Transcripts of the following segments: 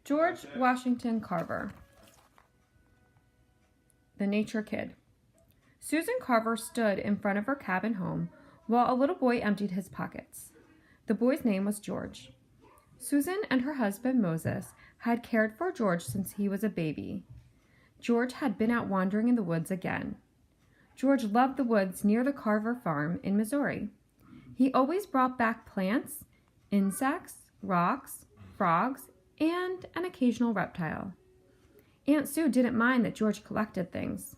George Washington Carver, the Nature Kid. Susan Carver stood in front of her cabin home while a little boy emptied his pockets. The boy's name was George. Susan and her husband Moses had cared for George since he was a baby. George had been out wandering in the woods again. George loved the woods near the Carver farm in Missouri. He always brought back plants, insects, rocks, frogs, and an occasional reptile. Aunt Sue didn't mind that George collected things.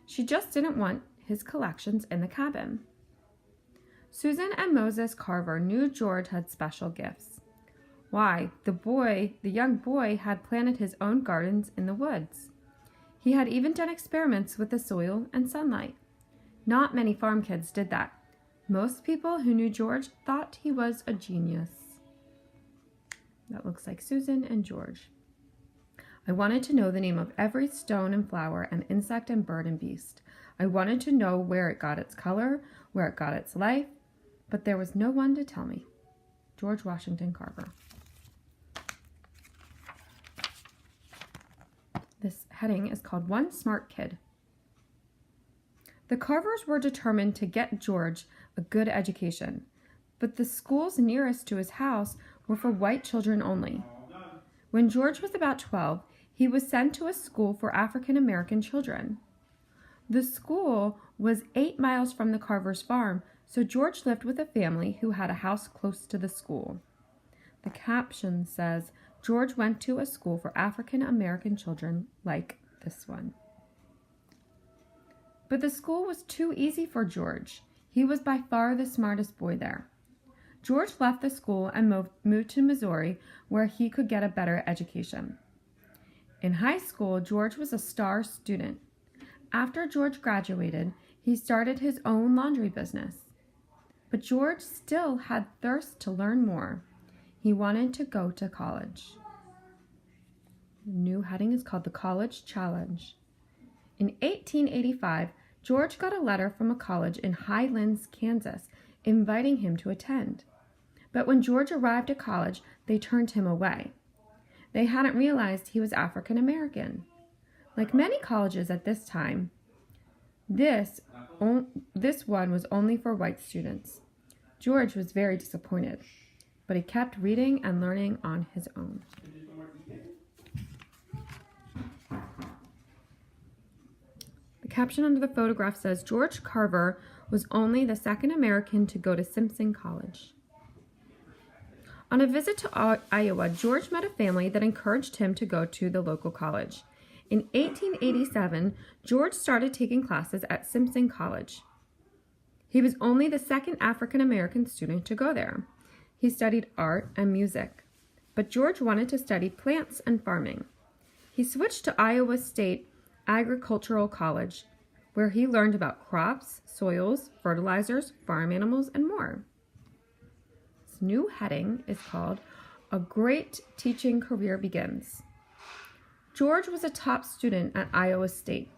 She just didn't want his collections in the cabin. Susan and Moses Carver knew George had special gifts. Why, the young boy had planted his own gardens in the woods. He had even done experiments with the soil and sunlight. Not many farm kids did that. Most people who knew George thought he was a genius. That looks like Susan and George. I wanted to know the name of every stone and flower and insect and bird and beast. I wanted to know where it got its color, where it got its life, but there was no one to tell me. George Washington Carver. This heading is called One Smart Kid. The Carvers were determined to get George a good education, but the schools nearest to his house were for white children only. When George was about 12, he was sent to a school for African American children. The school was 8 miles from the Carver's farm, so George lived with a family who had a house close to the school. The caption says, George went to a school for African American children like this one. But the school was too easy for George. He was by far the smartest boy there. George left the school and moved to Missouri, where he could get a better education. In high school, George was a star student. After George graduated, he started his own laundry business. But George still had thirst to learn more. He wanted to go to college. The new heading is called the College Challenge. In 1885, George got a letter from a college in Highlands, Kansas, inviting him to attend. But when George arrived at college, they turned him away. They hadn't realized he was African American. Like many colleges at this time, this one was only for white students. George was very disappointed, but he kept reading and learning on his own. The caption under the photograph says, George Carver was only the second American to go to Simpson College. On a visit to Iowa, George met a family that encouraged him to go to the local college. In 1887, George started taking classes at Simpson College. He was only the second African American student to go there. He studied art and music, but George wanted to study plants and farming. He switched to Iowa State Agricultural College, where he learned about crops, soils, fertilizers, farm animals, and more. This new heading is called A Great Teaching Career Begins. George was a top student at Iowa State.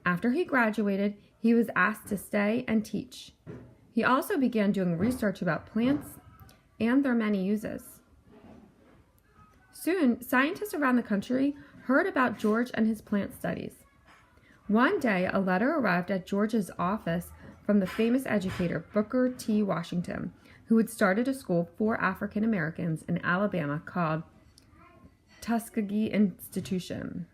After he graduated, he was asked to stay and teach. He also began doing research about plants and their many uses. Soon, scientists around the country heard about George and his plant studies. One day, a letter arrived at George's office from the famous educator Booker T. Washington, who had started a school for African Americans in Alabama called Tuskegee Institution.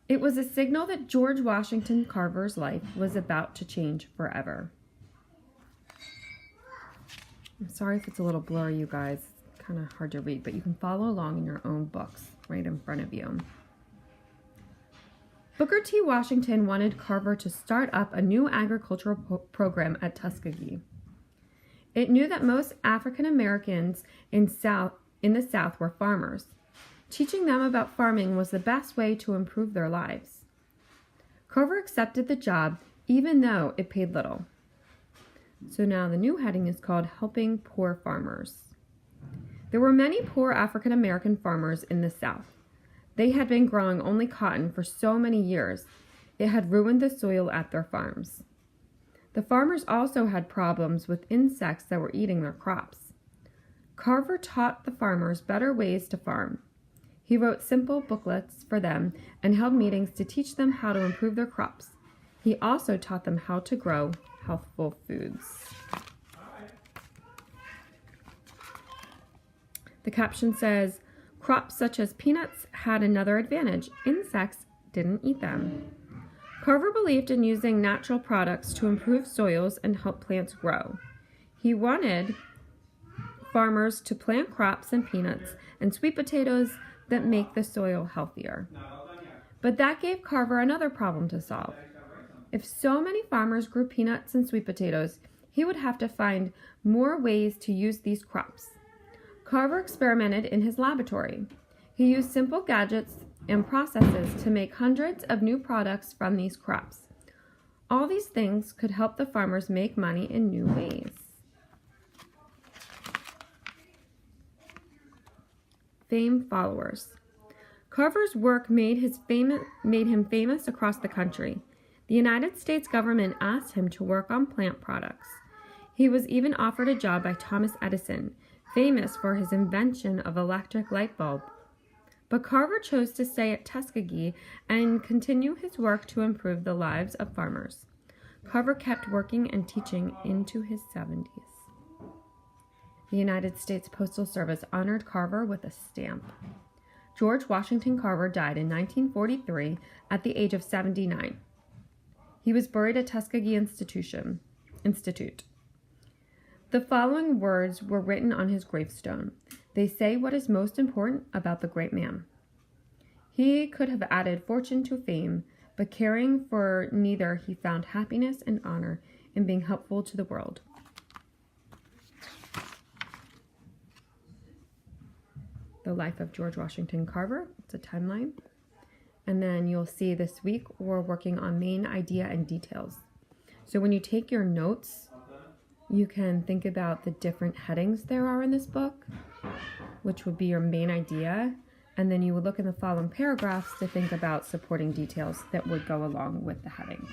It was a signal that George Washington Carver's life was about to change forever. I'm sorry if it's a little blurry, you guys. It's kind of hard to read, but you can follow along in your own books right in front of you. Booker T. Washington wanted Carver to start up a new agricultural program at Tuskegee. It knew that most African Americans in the South were farmers. Teaching them about farming was the best way to improve their lives. Carver accepted the job even though it paid little. So now the new heading is called Helping Poor Farmers. There were many poor African American farmers in the South. They had been growing only cotton for so many years, it had ruined the soil at their farms. The farmers also had problems with insects that were eating their crops. Carver taught the farmers better ways to farm. He wrote simple booklets for them and held meetings to teach them how to improve their crops. He also taught them how to grow healthful foods. The caption says, crops such as peanuts had another advantage. Insects didn't eat them. Carver believed in using natural products to improve soils and help plants grow. He wanted farmers to plant crops and peanuts and sweet potatoes that make the soil healthier. But that gave Carver another problem to solve. If so many farmers grew peanuts and sweet potatoes, he would have to find more ways to use these crops. Carver experimented in his laboratory. He used simple gadgets and processes to make hundreds of new products from these crops. All these things could help the farmers make money in new ways. Fame followers. Carver's work made him famous across the country. The United States government asked him to work on plant products. He was even offered a job by Thomas Edison, famous for his invention of electric light bulb. But Carver chose to stay at Tuskegee and continue his work to improve the lives of farmers. Carver kept working and teaching into his 70s. The United States Postal Service honored Carver with a stamp. George Washington Carver died in 1943 at the age of 79. He was buried at Tuskegee Institute. The following words were written on his gravestone. They say what is most important about the great man. He could have added fortune to fame, but caring for neither, he found happiness and honor in being helpful to the world. The life of George Washington Carver. It's a timeline. And then you'll see this week we're working on main idea and details. So when you take your notes, you can think about the different headings there are in this book, which would be your main idea. And then you would look in the following paragraphs to think about supporting details that would go along with the headings.